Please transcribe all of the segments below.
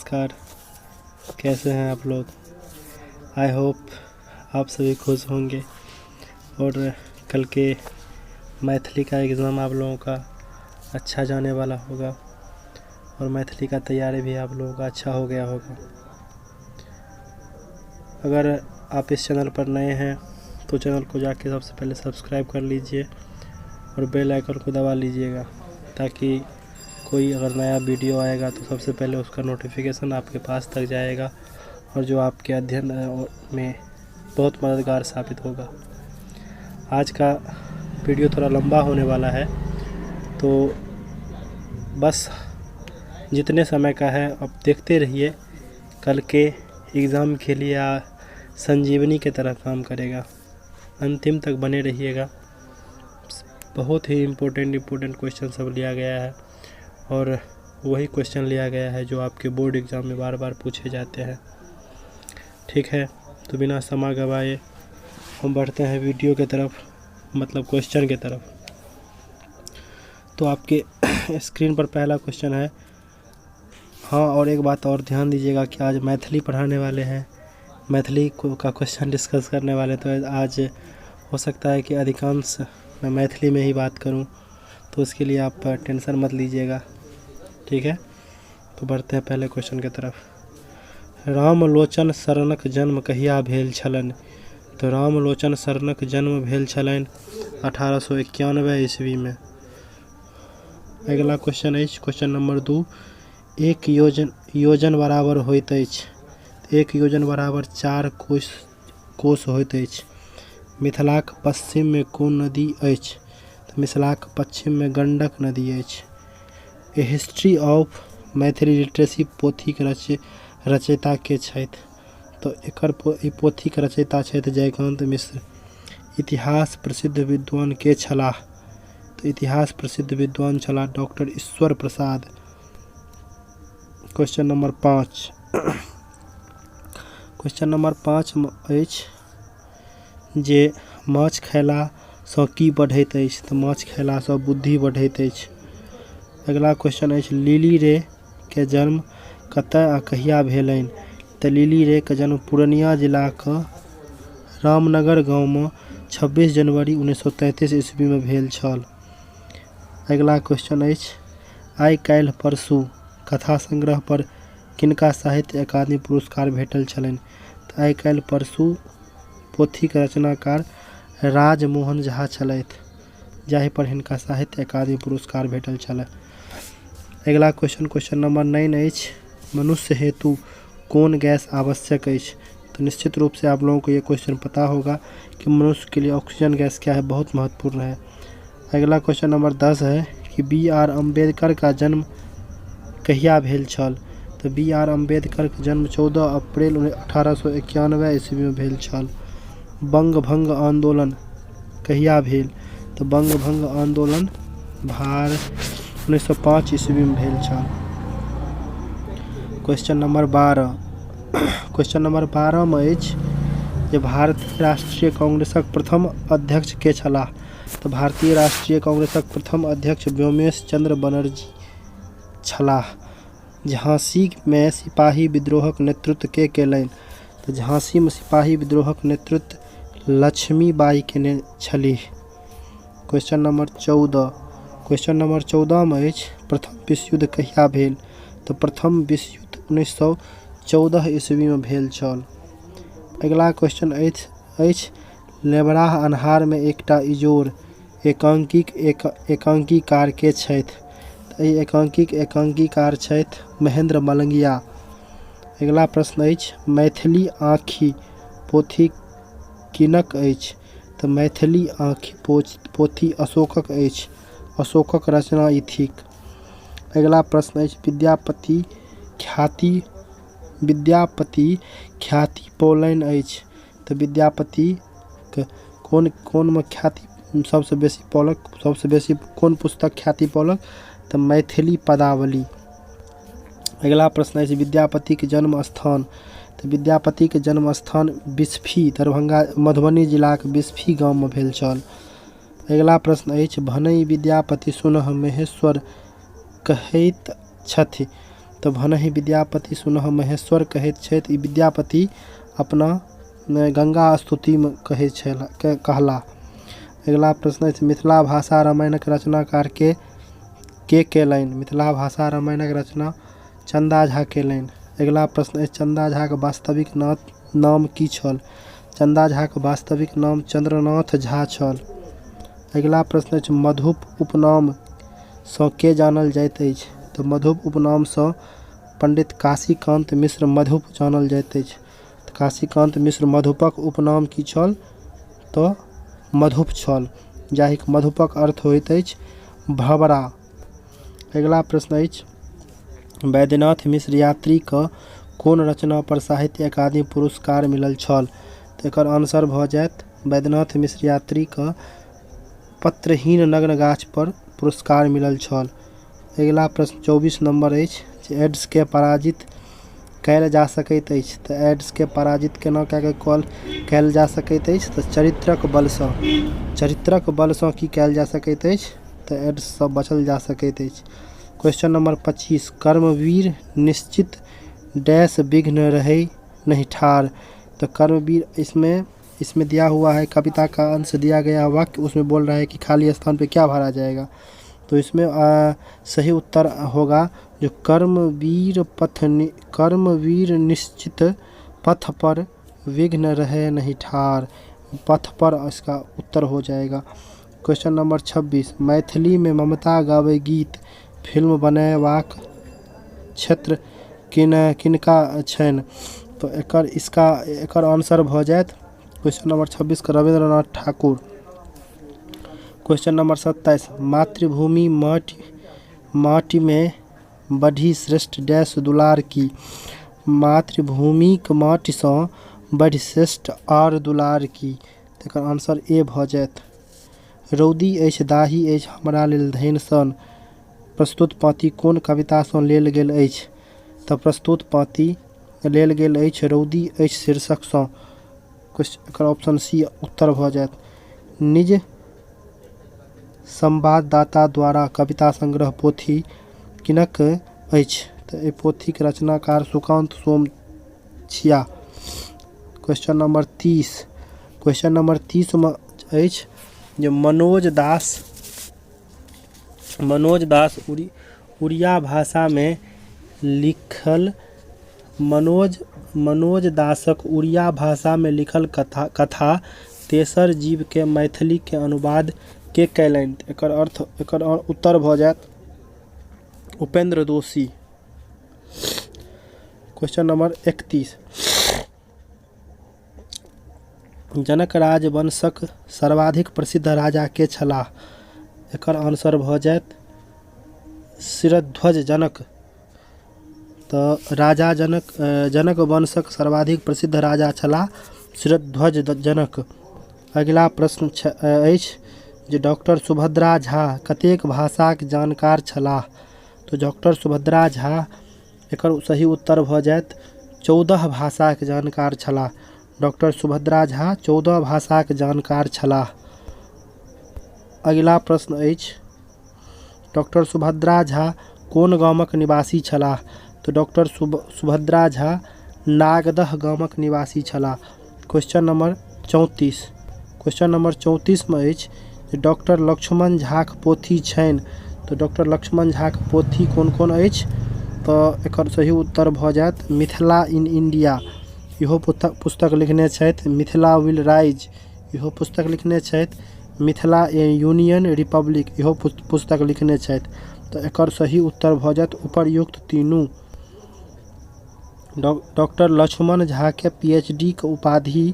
नमस्कार, कैसे हैं आप लोग। आई होप आप सभी खुश होंगे और कल के मैथिली का एग्ज़ाम आप लोगों का अच्छा जाने वाला होगा और मैथिली का तैयारी भी आप लोगों का अच्छा हो गया होगा। अगर आप इस चैनल पर नए हैं तो चैनल को जाके सबसे पहले सब्सक्राइब कर लीजिए और बेल आइकन को दबा लीजिएगा, ताकि कोई अगर नया वीडियो आएगा तो सबसे पहले उसका नोटिफिकेशन आपके पास तक जाएगा और जो आपके अध्ययन में बहुत मददगार साबित होगा। आज का वीडियो थोड़ा लंबा होने वाला है, तो बस जितने समय का है अब देखते रहिए। कल के एग्ज़ाम के लिए संजीवनी की तरह काम करेगा। अंतिम तक बने रहिएगा। बहुत ही इम्पोर्टेंट क्वेश्चन सब लिया गया है और वही क्वेश्चन लिया गया है जो आपके बोर्ड एग्ज़ाम में बार बार पूछे जाते हैं। ठीक है, तो बिना समय गवाए हम बढ़ते हैं वीडियो की तरफ, मतलब क्वेश्चन की तरफ। तो आपके स्क्रीन पर पहला क्वेश्चन है। हाँ, और एक बात और ध्यान दीजिएगा कि आज मैथिली पढ़ाने वाले हैं, मैथिली का क्वेश्चन डिस्कस करने वाले, तो आज हो सकता है कि अधिकांश मैं मैथिली में ही बात करूं, तो उसके लिए आप टेंशन मत लीजिएगा। ठीक है, तो बढ़ते हैं पहले क्वेश्चन की तरफ। रामलोचन शरणक जन्म कहिया भेल छलनि। तो रामलोचन शरणक जन्म भेल छलनि 1891 ईस्वी में। अगला क्वेश्चन है क्वेश्चन नंबर 2। एक योजन बराबर होइत अछि। एक योजन बराबर 4 कोस होइत अछि। मिथिलाक पश्चिम में कोन नदी अछि। तो मिथिलाक पश्चिम में गंडक नदी अछि। ए हिस्ट्री ऑफ मैथिली लिटरेसी पोथी के रचयिता के छथि। तो एकर पोथी के रचयिता छथि जयकांत मिश्र। इतिहास प्रसिद्ध विद्वान के छलाह। तो इतिहास प्रसिद्ध विद्वान छलाह doctor Ishwar Prasad. Question number 5। Question number 5 अछि जे माछ खयला सँ की बढ़ैत अछि। तो माछ खयला सँ बुद्धि बढ़ैत अछि। अगला क्वेश्चन अछि लिली रे के जन्म कतय आ कहिया भेलनि। तो लिली रे के जन्म पूर्णिया जिला के रामनगर गाँव में 26 जनवरी 1933 ईस्वी में भेल छल। अगला क्वेश्चन अछि आइ काल्हि परसू कथा संग्रह पर किनका साहित्य अकादमी पुरस्कार भेटल छलनि। तो आइ काल्हि परसू पोथी के रचनाकार राजमोहन झा छलथि, जाहि पर हिनका साहित्य अकादमी पुरस्कार भेटल छल। अगला क्वेश्चन नंबर 9 अछि मनुष्य हेतु कौन गैस आवश्यक अछि। तो निश्चित रूप से आप लोगों को ये क्वेश्चन पता होगा कि मनुष्य के लिए ऑक्सीजन गैस क्या है, बहुत महत्वपूर्ण है। अगला क्वेश्चन नंबर 10 है कि B.R. अम्बेडकर का जन्म कहिया भेल छल। तो B.R. अम्बेडकर का जन्म 14 अप्रैल 1891 ईस्वी में भेल छल। बंग भंग आंदोलन कहिया भेल। तो बंग भंग आंदोलन 1905 ईस्वी में भेल छल। Question number 12। क्वेश्चन नंबर 12 में अछि जे भारतीय राष्ट्रीय कांग्रेसक प्रथम अध्यक्ष के छलाह। तो भारतीय राष्ट्रीय कांग्रेसक प्रथम अध्यक्ष व्योमेश चंद्र बनर्जी छलाह। झांसी में सिपाही विद्रोहक नेतृत्व के केलनि। तो झांसी में सिपाही विद्रोहक नेतृत्व लक्ष्मीबाई केने छलीह। Question number 14। क्वेश्चन नंबर 14 में अछि प्रथम विश्व युद्ध कहिया भेल। तो प्रथम विश्व युद्ध 1914 ईस्वी में भेल छल। अगला क्वेश्चन अछि लेबराह अन्हार में एकटा इजोर एकांकीकार के छथि। एकांकीकार छथि महेंद्र मलंगिया। अगला प्रश्न अछि मैथिली आँखि पोथी किनक अछि। तो मैथिली आँखि पोथी अशोकक अछि। अशोकक रचना ई थिक। अगला प्रश्न अछि विद्यापति ख्याति पौलनि अछि। तो विद्यापति के कौन में ख्याति सबसे बेसी पौलक, सबसे बेसी कौन पुस्तक ख्याति पौलक। तो मैथिली पदावली। अगला प्रश्न है विद्यापति के जन्म स्थान। तो विद्यापति के जन्म स्थान बिस्फी दरभंगा मधुबनी जिला के बिस्फी गाँव में भेल छल। अगला प्रश्न है भनई विद्यापति सुनह महेश्वर कहैत छथि। तो भनहि विद्यापति सुनह महेश्वर कहैत छथि। ई विद्यापति अपना गंगा स्तुति में कहला। अगला प्रश्न अछि मिथिला भाषा रामायणक रचनाकार के केलनि? मिथिला भाषा रामायणक रचना चंदा झा केलनि। अगला प्रश्न अछि चंदा झा के वास्तविक नाम की छल? चंदा झा के वास्तविक नाम चंद्रनाथ झा छल। अगला प्रश्न अछि मधुप उपनाम सँ के जानल जाइत अछि? तो मधुप उपनाम सँ पंडित काशीकांत मिश्र मधुप जानल जाइत अछि। काशीकांत मिश्र मधुपक उपनाम की छल? तो मधुप छल, जाहिक मधुपक अर्थ होइत अछि भंवरा। अगला प्रश्न अछि वैद्यनाथ मिश्र यात्री क कोन रचना पर साहित्य अकादमी पुरस्कार मिलल छल? तो एकर आंसर भ जायत वैद्यनाथ मिश्र यात्री क पत्रहीन नग्न गाछ पर पुरस्कार मिलल छल। अगला प्रश्न 24 नंबर अछि एड्स के पराजित कयल जा सकैत अछि। तो एड्स के पराजित केना कयल जा सकैत अछि? तो चरित्रक बल सँ की कयल जा सकैत अछि? तो एड्स सँ बचल जा सकैत अछि। क्वेश्चन नंबर 25 कर्मवीर निश्चित डैश विघ्न रहे नहीं ठार। तो कर्मवीर इसमें दिया हुआ है कविता का अंश दिया गया वाक्य, उसमें बोल रहा है कि खाली स्थान पे क्या भरा जाएगा। तो इसमें सही उत्तर होगा जो कर्मवीर निश्चित पथ पर विघ्न रहे नहीं ठार, पथ पर इसका उत्तर हो जाएगा। क्वेश्चन नंबर 26 मैथिली में ममता गावे गीत फिल्म बनेबाक क्षेत्र किनका छनि? तो एकर आंसर भ जायत क्वेश्चन नंबर 26 का रविंद्रनाथ ठाकुर। क्वेश्चन नंबर 27 मातृभूमि माटी में बढ़ी श्रेष्ठ डैश दुलार की। मातृभूमि के माटी सँ बढ़ी श्रेष्ठ आर दुलार की। एकर आंसर ए भ जायत। रौदी अछि दाही अछि हमरा लेल धैन सन प्रस्तुत पाँति कोन कविता सँ लेल गेल अछि? तऽ प्रस्तुत पाँति लेल गेल अछि रौदी अछि शीर्षक सँ। एकर ऑप्शन सी उत्तर भ जायत। निज संवाददाता द्वारा कविता संग्रह पोथी किनक अछि? तऽ एहि पोथीक रचनाकार सुकांत सोम छिया। क्वेश्चन नंबर 30 में अछि जे मनोज दास उड़िया भाषा में लिखल मनोज दासक उड़िया भाषा में लिखल कथा तेसर जीव के मैथिली के अनुवाद के कैलनि? एकर उत्तर भ जायत उपेंद्र दोषी। क्वेश्चन नंबर 31 जनक राजवंशक सर्वाधिक प्रसिद्ध राजा के छलाह? एकर आंसर भ जायत शिरध्वज जनक। तो राजा जनक वंशक सर्वाधिक प्रसिद्ध राजा छलाह शिरध्वज जनक। अगला प्रश्न अछि जे डॉक्टर सुभद्रा झा कतेक भाषाक जानकार छलाह? तो डॉक्टर सुभद्रा झा एकर सही उत्तर भ जायत 14 भाषाक जानकार छलाह। डॉक्टर सुभद्रा झा 14 भाषाक जानकार छलाह। अगला प्रश्न अछि डॉक्टर सुभद्रा झा कोन गामक निवासी छलाह? तो डॉक्टर सुभद्रा झा नागदह गामक निवासी छलाह। क्वेश्चन नंबर 34 में अछि डॉक्टर लक्ष्मण झाक पोथी छनि? तो डॉक्टर लक्ष्मण झाक पोथी कोन कोन अछि? तो एकर सही उत्तर भ जायत मिथिला इन इंडिया। इहो पुस्तक लिखने छथि मिथिला विल राइज। इहो पुस्तक लिखने छथि मिथिला ए यूनियन रिपब्लिक। इहो पुस्तक लिखने छथि। तो एकर सही उत्तर भ जायत उपर्युक्त तीनू। डॉक्टर लक्ष्मण झा के पीएचडी के उपाधि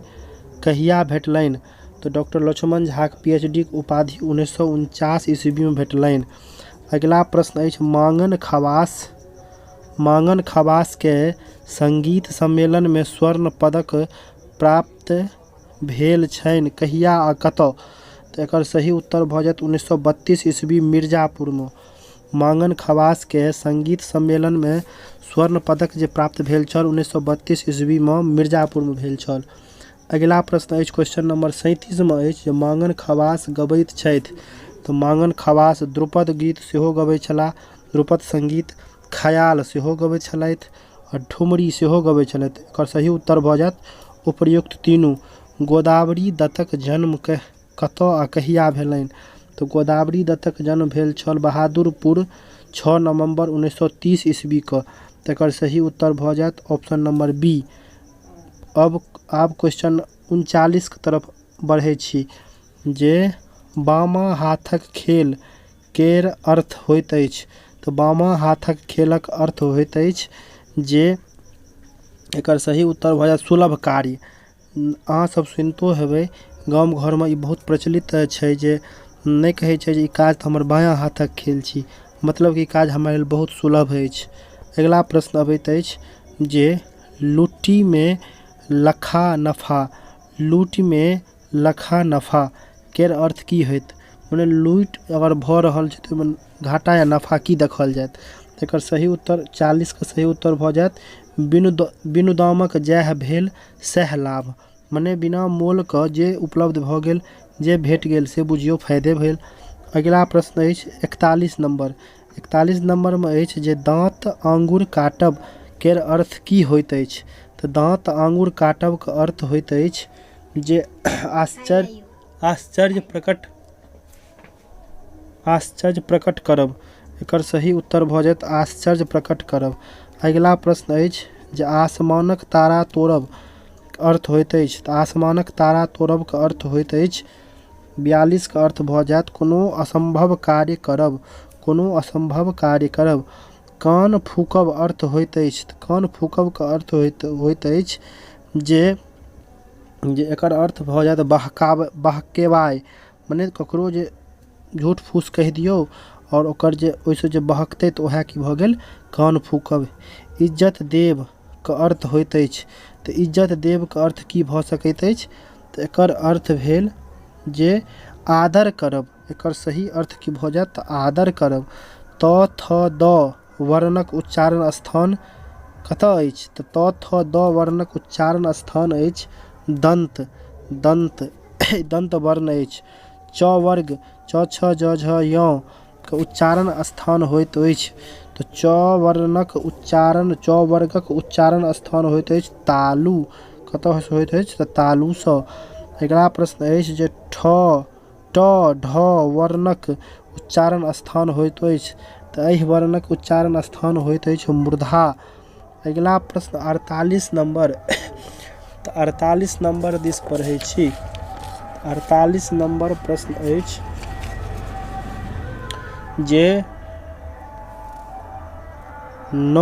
कहिया भेटलनि? तो डॉक्टर लक्ष्मण झा के पीएचडी के उपाधि 1949 ईस्वी में भेटलनि। अगला प्रश्न अछि मांगन खवास के संगीत सम्मेलन में स्वर्ण पदक प्राप्त भेल छनि कहिया आ कतऽ? तो एकर सही उत्तर भ जायत 1932 ईस्वी मिर्जापुर में। मांगन खवास के संगीत सम्मेलन में स्वर्ण पदक जे प्राप्त भेल छल 1932 ईस्वी में मिर्जापुर में भेल छल। अगला प्रश्न अछि क्वेश्चन नंबर 37 में अछि जे मांगन खवास गबैत छथि? तो मांगन खवास ध्रुपद गीत सेहो गबै छलाह। ध्रुपद संगीत खयाल सेहो गबैत छलथि और ठुमरी सेहो गबैत छलथि। एकर सही उत्तर भऽ जायत उपर्युक्त तीनू। गोदावरी दत्तक जन्म कतऽ आ कहिया भेलनि? तऽ गोदावरी दत्तक जन्म भेल छल बहादुरपुर 6 नवंबर 1930 ईस्वी क। तकर सही उत्तर भऽ जायत ऑप्शन नंबर बी। अब क्वेश्चन 39 के तरफ बढ़ै छी, जे बामा हाथक खेल केर अर्थ होइत अछि। तऽ बामा हाथक खेलक अर्थ होइत अछि जे एकर सही उत्तर भऽ जायत सुलभ कार्य। अहाँ सब सुनितो हेबै गाम घरमे ई बहुत प्रचलित छै जे नहि कहै छै जे ई काज तऽ हमर बायाँ हाथक खेल छी, मतलब कि ई काज हमरा लेल बहुत सुलभ अछि। अगिला प्रश्न अबैत अछि जे लूटीमे लखा नफा, लूटमे लखा नफा केर अर्थ की होइत? मने लूट अगर भऽ रहल छै तऽ ओहिमे घाटा या नफा की देखल जायत? एकर सही उत्तर 40 के सही उत्तर भऽ जायत बिनु दामक जएह भेल सएह लाभ। मने बिना मोलके जे उपलब्ध भऽ गेल, जे भेट गेल से बुझियौ फायदे भेल। अगिला प्रश्न अछि 41 नंबर। 41 नंबरमे अछि जे दाँत आँगुर काटब केर अर्थ की होइत अछि? तऽ दाँत आँगुर काटब के अर्थ होइत अछि जे आश्चर्य प्रकट करब। एकर सही उत्तर भऽ जायत आश्चर्य प्रकट करब। अगिला प्रश्न अछि जे आसमानक तारा तोड़ब अर्थ होइत अछि। तऽ आसमानक तारा तोड़ब के अर्थ होइत अछि 42 के अर्थ भऽ जायत कोनो असंभव कार्य करब, कोनो असंभव कार्य करब। कान फूकब अर्थ होइत अछि। कान फूकब के अर्थ होइत अछि जे एकर अर्थ भऽ जायत बहकेबाय। मने ककरो जे झूठ फूस कहि दियौ और ओकर जे ओहिसँ जे बहकतै तऽ वएह की भऽ गेल कान फूकब। इज्जत देब के अर्थ होइत अछि। तऽ इज्जत देब के अर्थ की भऽ सकैत अछि? तऽ एकर अर्थ भेल जे आदर करब। एकर सही अर्थ की भऽ जायत? आदर करब। त थ द वर्णक उच्चारण स्थान कतऽ अछि? तऽ त थ द वर्णक उच्चारण स्थान अछि दंत। दंत वर्ण अछि। च वर्ग च छ ज झ य के उच्चारण स्थान होइत अछि। तऽ च वर्गक उच्चारण स्थान होइत अछि तालु। कतऽ होइत अछि? तऽ तालुसँ। अगिला प्रश्न अछि जे ट ढ वर्णक उच्चारण स्थान होइत अछि। तऽ एहि वर्णक उच्चारण स्थान होइत अछि मूर्धा। अगिला प्रश्न 48 नंबर। तऽ 48 नंबर दिस पढ़ै छी। 48 नंबर प्रश्न अछि जे न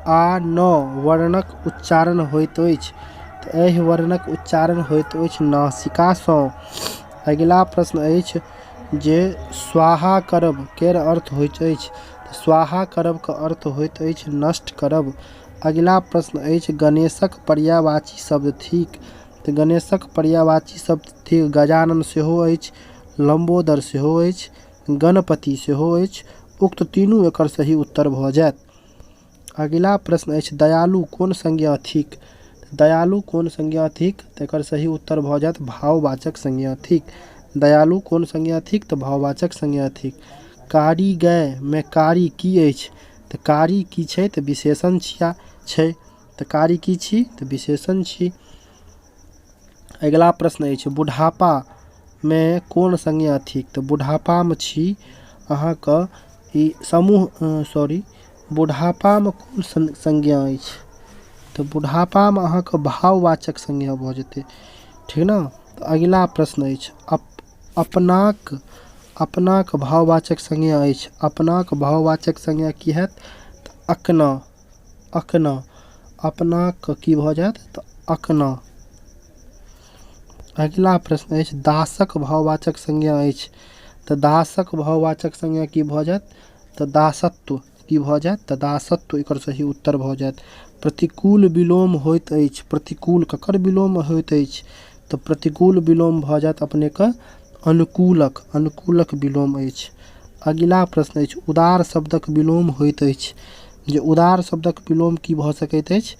आ न वर्णक उच्चारण होइत अछि। तऽ एहि वर्णक उच्चारण होइत अछि नासिकासँ। अगिला प्रश्न अछि जे स्वाहा करब केर अर्थ होइत अछि। स्वाहा करब के अर्थ होइत अछि नष्ट करब। अगिला प्रश्न अछि गणेशक पर्यायवाची शब्द थिक। तऽ गणेशक पर्यायवाची शब्द थिक गजानन सेहो अछि, लंबोदर सेहो अछि, गणपति सेहो अछि। उक्त तीनू एकर सही उत्तर भऽ जायत। अगिला प्रश्न अछि दयालु कोन संज्ञा थिक? दयालु कोन संज्ञा थिक? तऽ एकर सही उत्तर भऽ जायत भाववाचक संज्ञा थिक। दयालु कोन संज्ञा थिक? तऽ भाववाचक संज्ञा थिक। कारी गै मे कारी की अछि? तऽ कारी की छै? तऽ विशेषण छै। तऽ कारी की छी? तऽ विशेषण छी। अगिला प्रश्न अछि बुढ़ापा मे कोन संज्ञा थिक? तऽ बुढ़ापामे छी अहाँके ई बुढ़ापामे कोन संज्ञा अछि? तऽ बुढ़ापामे अहाँके भाववाचक संज्ञा भऽ जेतै, ठीक ने। तऽ अगिला प्रश्न अछि अपनाक भाववाचक संज्ञा अछि। अपनाक भाववाचक संज्ञा की हैत? तऽ अकना। अपनाक की भऽ जायत? तऽ अकना। अगिला प्रश्न अछि दासक भाववाचक संज्ञा अछि। तऽ दासक भाववाचक संज्ञा की भऽ जायत? तऽ दासत्व। की भऽ जायत? तऽ दासत्व एकर सही उत्तर भऽ जायत। प्रतिकूल विलोम होइत अछि। प्रतिकूल ककर विलोम होइत अछि? तऽ प्रतिकूल विलोम भऽ जायत अपनेके अनुकूलक विलोम अछि। अगिला प्रश्न अछि उदार शब्दक विलोम होइत अछि। जे उदार शब्दक विलोम की भऽ सकैत अछि?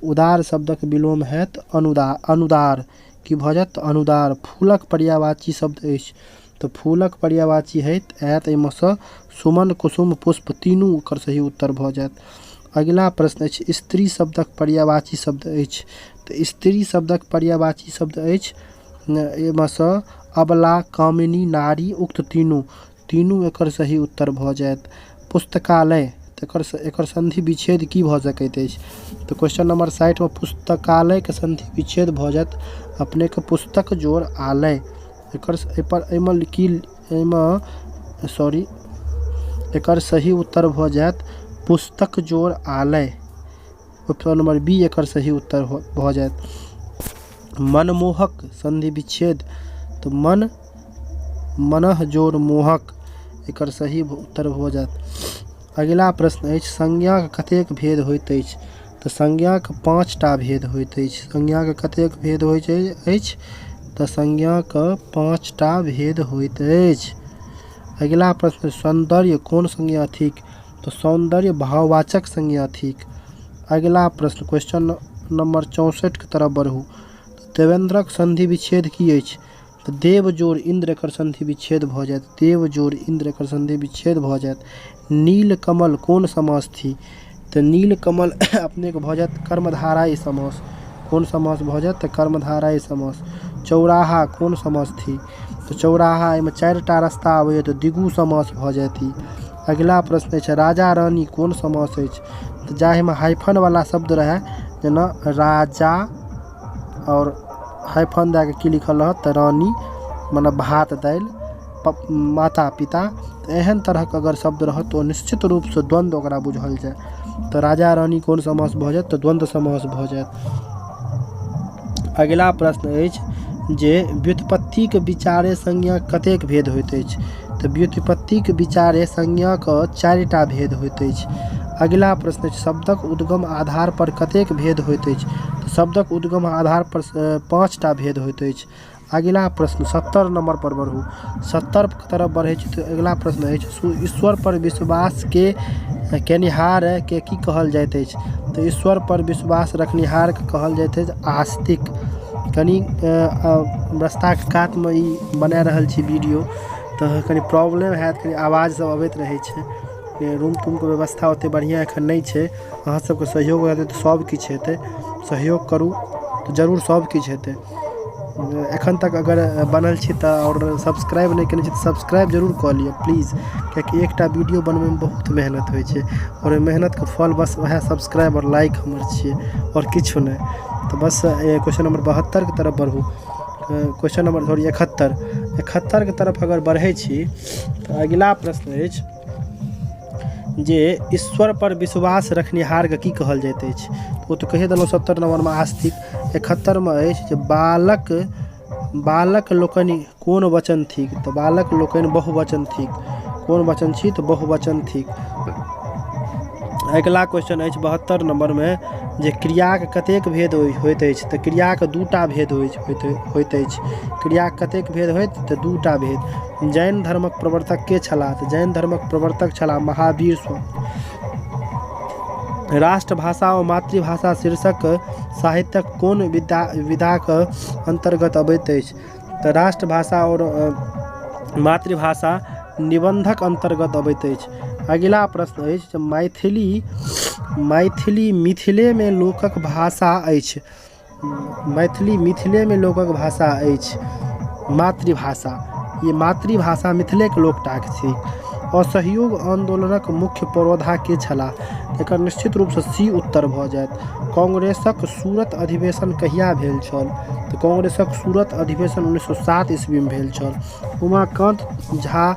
उदार शब्दक विलोम हैत अनुदार। की भऽ जायत? अनुदार। फूलक पर्यायवाची शब्द अछि। तो फूलक पर्यायवाची होइत आयत एहिमे सँ सुमन कुसुम पुष्प तीनू ओकर सही उत्तर भऽ जायत। अगिला प्रश्न अछि स्त्री शब्दक पर्यायवाची शब्द अछि। तऽ स्त्री शब्दक पर्यायवाची शब्द अछि एहिमे सँ अबला कामिनी नारी उक्त तीनू एकर सही उत्तर भऽ जायत। पुस्तकालय एकर संधि विच्छेद की भऽ सकैत अछि। तो क्वेश्चन नंबर 60 में पुस्तकालय के संधि विच्छेद भऽ जायत अपने के पुस्तक जोड़ आलय। एकर सही उत्तर भऽ जायत पुस्तक जोड़ आलय। ऑप्शन नंबर बी एकर सही उत्तर भऽ जायत। मनमोहक संधि विच्छेद तो मनः जोड़ मोहक एकर सही उत्तर भऽ जायत। अगिला प्रश्न अछि संज्ञाक कतेक भेद होइत अछि। तऽ संज्ञाक 5टा भेद होइत अछि। संज्ञाक कतेक भेद होइत अछि। तऽ संज्ञाक 5टा भेद होइत अछि। अगिला प्रश्न सौंदर्य कोन संज्ञा थिक। तो सौंदर्य भाववाचक संज्ञा थिक। अगिला प्रश्न क्वेश्चन नंबर 64 की तरफ बढ़ू। देवेंद्रक संधि विच्छेद की अछि। तो देव जोड़ इंद्र एकर संधि विच्छेद भऽ जायत। देव जोड़ इंद्र एकर संधि विच्छेद भऽ जायत। नील कमल कोन समास थी। तो नील कमल अपने के भऽ जायत कर्मधारय समास। कोन समास भऽ जायत तऽ कर्मधारय समास। चौराहा कोन समास थी। तो चौराहा एहिमे 4टा रास्ता आबैए तो द्विगु समास भऽ जायत। अगिला प्रश्न अछि राजा रानी कोन समास अछि। तो जाहिमे हाइफन वाला शब्द रहे जेना राजा और हाइफन दए के की लिखल रहत तऽ रानी माने भात दालि माता पिता। एहन तरहक अगर शब्द रहत तो निश्चित रूप से द्वंद्व ओकरा बुझल जाय। तो राजा रानी कोन समास भऽ जायत तऽ द्वंद्व समास भऽ जायत। अगिला प्रश्न अछि जे व्युत्पत्तिक विचारे संज्ञा कतेक भेद होइत अछि। तऽ व्युत्पत्तिक विचारे संज्ञाक 4टा भेद होइत अछि। अगिला प्रश्न अछि शब्दक उद्गम आधार पर कतेक भेद होइत अछि। तऽ शब्दक उद्गम आधार पर 5टा भेद होइत अछि। अगिला प्रश्न 70 नंबर पर बढ़ू। 70 की तरफ बढ़े तो अगिला प्रश्न अछि ईश्वर पर विश्वास के केनिहार के की कहल जाइत अछि। तो ईश्वर पर विश्वास रखनिहार के कहल जाइत अछि आस्तिक। कनी रास्ता के कात में ई बना रहल छी वीडियो तो कनी प्रॉब्लम हैत कनी आवाज सब अबैत रहे छै। रूम तूम के व्यवस्था ओते बढ़िया एखन नहीं छै। अहाँ सबके सहयोग रहतै तो सब किछु हेतै। सहयोग करू तो जरूर सब किछु हेतै। एखन तक अगर बनल छी तऽ और सब्सक्राइब नहीं केने छी तऽ सब्सक्राइब जरूर कऽ लिअ प्लीज़। कियाकि एकटा वीडियो बनबै में बहुत मेहनत होइ छै और मेहनत के फल बस वह सब्सक्राइब और लाइक हमर छियै और किछु नहीं। तो बस क्वेश्चन नंबर 72 की तरफ बढ़ू। क्वेश्चन नंबर 71 की तरफ अगर बढ़े छी तो अगिला प्रश्न अछि जे ईश्वर पर विश्वास रखनिहार के की कहल जाइत अछि। ओ तो कहे देलहुँ 70 नंबर में आस्तिक। 71 में अछि जे बालक लोकनि कोन वचन थिक। तो बालक लोकनि बहुवचन थिक। कोन वचन छी तो बहुवचन थिक। अगिला क्वेश्चन अछि 72 नंबर में जे क्रियाक कतेक भेद होइत अछि। तो क्रियाक 2टा भेद होइत अछि। क्रियाक कतेक भेद होइत तऽ 2टा भेद। जैन धर्मक प्रवर्तक के छलाह। तऽ जैन धर्मक प्रवर्तक छलाह महावीर स्वामी। राष्ट्रभाषा और मातृभाषा शीर्षक साहित्यक कोन विधाक अंतर्गत अबैत अछि। तऽ राष्ट्रभाषा और मातृभाषा निबंधक अंतर्गत अबैत अछि। अगिला प्रश्न अछि मैथिली मिथिले में लोकक भाषा अछि। मैथिली मिथिले में लोकक भाषा अछि। मातृभाषा ये मातृभाषा मिथिले के लोकटाक थिक। असहयोग आंदोलनक मुख्य पुरोधा के छलाह। एकर निश्चित रूप से सी उत्तर भऽ जायत। कांग्रेसक सूरत अधिवेशन कहिया भेल छल। तऽ कांग्रेसक सूरत अधिवेशन 1907 ईस्वी में भेल छल। उमाकांत झा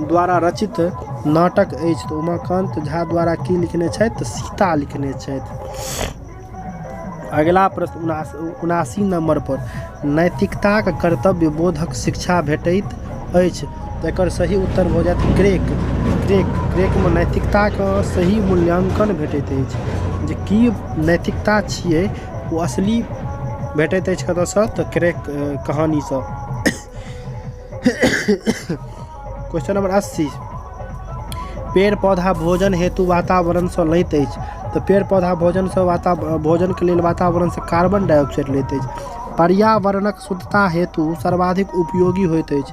द्वारा रचित नाटक अछि। तऽ उमाकांत झा द्वारा की लिखने छथि तऽ सीता लिखने छथि। अगिला प्रश्न 79 नंबर पर नैतिकताक कर्तव्य बोधक शिक्षा भेटैत अछि। तऽ एकर सही उत्तर भऽ जायत क्रेक में नैतिकता का सही मूल्यांकन भेटैत अछि। जे की नैतिकता छियै वो असली भेटैत अछि कतऽसँ तऽ क्रेक कहानी से। क्वेश्चन नंबर 80 पेड़ पौधा भोजन हेतु वातावरण से लैत अछि। तऽ पेड़ पौधा भोजन के लेल वातावरण से कार्बन डाइऑक्साइड लैत अछि। पर्यावरणक शुद्धता हेतु सर्वाधिक उपयोगी होइत अछि।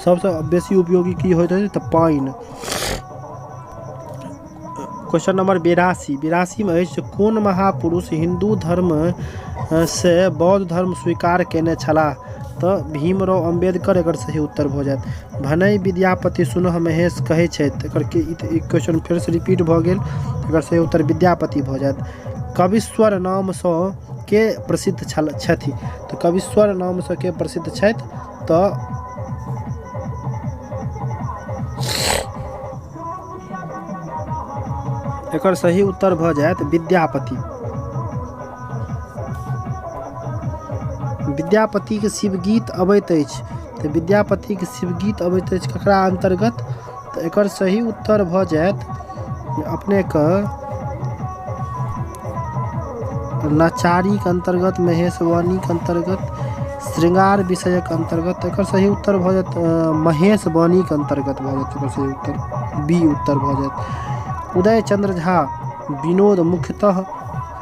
सबसे बेसी उपयोगी की होइत अछि तऽ पानि। क्वेश्चन नंबर 82 में अछि कोन महापुरुष हिंदू धर्म से बौद्ध धर्म स्वीकार केने छलाह तऽ भीमराव अम्बेडकर एकर सही उत्तर भऽ जायत। भनहि विद्यापति सुनह महेश कहै छथि, एकर क्वेश्चन फेर से रिपीट भऽ गेल, एकर सही उत्तर विद्यापति भऽ जायत। कविश्वर नाम सँ के प्रसिद्ध छथि तऽ कविश्वर नाम सँ के प्रसिद्ध छथि तऽ एकर सही उत्तर भऽ जायत विद्यापति। विद्यापति के शिवगीत अबैत अछि तऽ विद्यापति के शिवगीत अबैत अछि ककरा अंतर्गत तऽ एकर सही उत्तर भऽ जायत अपने के नचारी के अंतर्गत, महेशवाणी के अंतर्गत, श्रृंगार विषय के अंतर्गत। एकर सही उत्तर भऽ जायत महेशवाणी के अंतर्गत भऽ जायत। एकर सही उत्तर बी उत्तर भऽ जायत। उदय चंद्र झा विनोद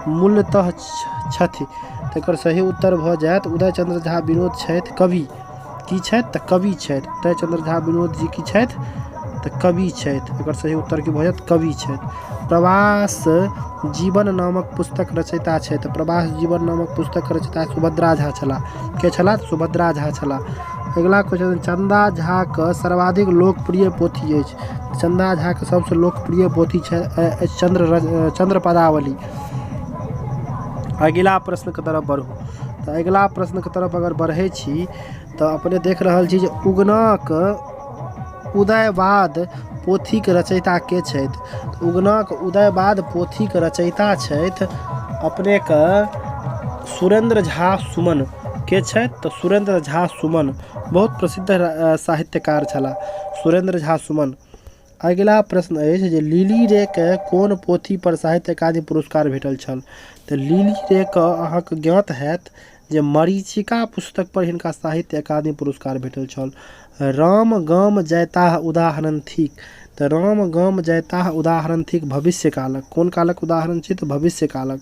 मूलतः छथि तऽ एकर सही उत्तर भऽ जायत उदय चंद्र झा विनोद छथि कवि। की छथि तऽ कवि छथि। उदय चंद्र झा विनोद जी की छथि तऽ कवि छथि। एकर सही उत्तर की भऽ जायत कवि छथि। प्रवास जीवन नामक पुस्तक रचयिता छथि। प्रवास जीवन नामक पुस्तक रचयिता सुभद्रा झा छलाह। के छलाह? सुभद्रा झा छलाह। अगला क्वेश्चन चंदा झा के सर्वाधिक लोकप्रिय पोथी अछि। चंदा झा के सबसे लोकप्रिय पोथी छै चंद्र पदावली। अगिला प्रश्न के तरफ बढ़ू तऽ अगिला प्रश्न के तरफ अगर बढ़ै छी तऽ अपने देख रहल छी जे उगनाक उदयवाद पोथी के रचयिता के छथि। उगनाक उदयवाद पोथी के रचयिता छथि अपने के सुरेंद्र झा सुमन। के छथि तऽ सुरेंद्र झा सुमन बहुत प्रसिद्ध साहित्यकार छलाह सुरेंद्र झा सुमन। अगिला प्रश्न अछि जे लिली रे के कोन पोथी पर साहित्य अकादमी पुरस्कार भेटल छल तऽ लिली रे के अहाँके ज्ञात हैत जे मरीचिका पुस्तक पर हिनका साहित्य अकादमी पुरस्कार भेटल छल। राम गाम जयताह उदाहरण थिक तऽ राम गाम जयताह उदाहरण थिक भविष्य कालक। कोन कालक उदाहरण छै तऽ भविष्य कालक।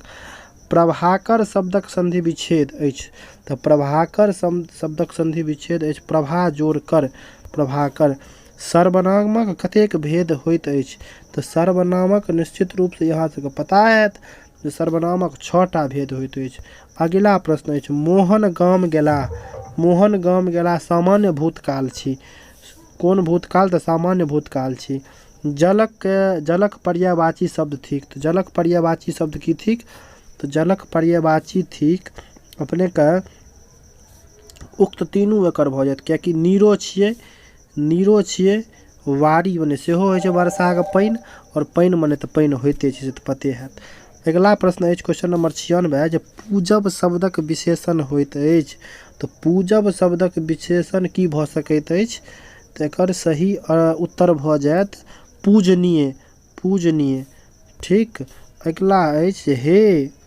प्रभाकर शब्दक संधि विच्छेद अछि तऽ प्रभाकर शब्दक संधि विच्छेद अछि प्रभा जोड़ कर प्रभाकर। सर्वनामक कतेक भेद होइत अछि तऽ सर्वनामक निश्चित रूप से यहाँ सबके पता हैत जे सर्वनामक 6टा भेद होइत अछि। अगिला प्रश्न अछि मोहन गाम गेला सामान्य भूतकाल छी। कोन भूतकाल तऽ सामान्य भूतकाल छी। जलक पर्यायवाची शब्द थिक तऽ जलक पर्यायवाची शब्द की थिक तऽ जलक पर्यायवाची थिक अपने के उक्त तीनू एकर भऽ जायत कियाकि नीरो छियै वारी मने सेहो होइ छै वर्षा के पानि और पानि मने तऽ पानि होइते छै से तऽ पते हैत। अगिला प्रश्न अछि क्वेश्चन नंबर 96 जे पूजब शब्दक विशेषण होइत अछि तऽ पूजब शब्दक विशेषण की भऽ सकैत अछि तऽ एकर सही उत्तर भऽ जायत पूजनीय। ठीक। अगिला अछि हे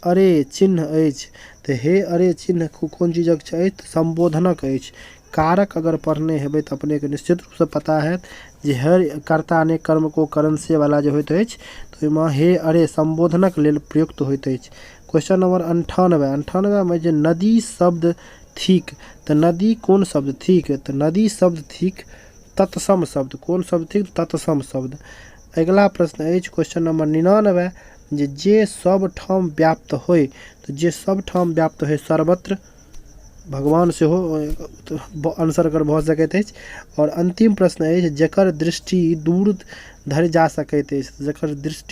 अरे चिन्ह अछि तऽ हे अरे चिन्ह कोन चीजक छै संबोधनक अछि। कारक अगर पढ़ने हेबै तऽ अपने के निश्चित रूप से पता हैत जे हर कर्ता ने कर्म को करण से वाला जे होइत अछि तऽ ओहिमे हे अरे संबोधनक लेल प्रयुक्त होइत अछि। क्वेश्चन नंबर 98 में जे नदी शब्द थिक तऽ नदी कोन शब्द थिक तऽ नदी शब्द थिक तत्सम शब्द। कोन शब्द थिक तत्सम शब्द। अगला प्रश्न अछि क्वेश्चन नंबर 99 जे सब ठाम व्याप्त होय तऽ जे सब ठाम व्याप्त होय सर्वत्र भगवान से हो आंसर कर भऽ सकैत अछि। और अंतिम प्रश्न अछि जकर दृष्टि दूर धरि जा सकैत अछि। जकर दृष्टि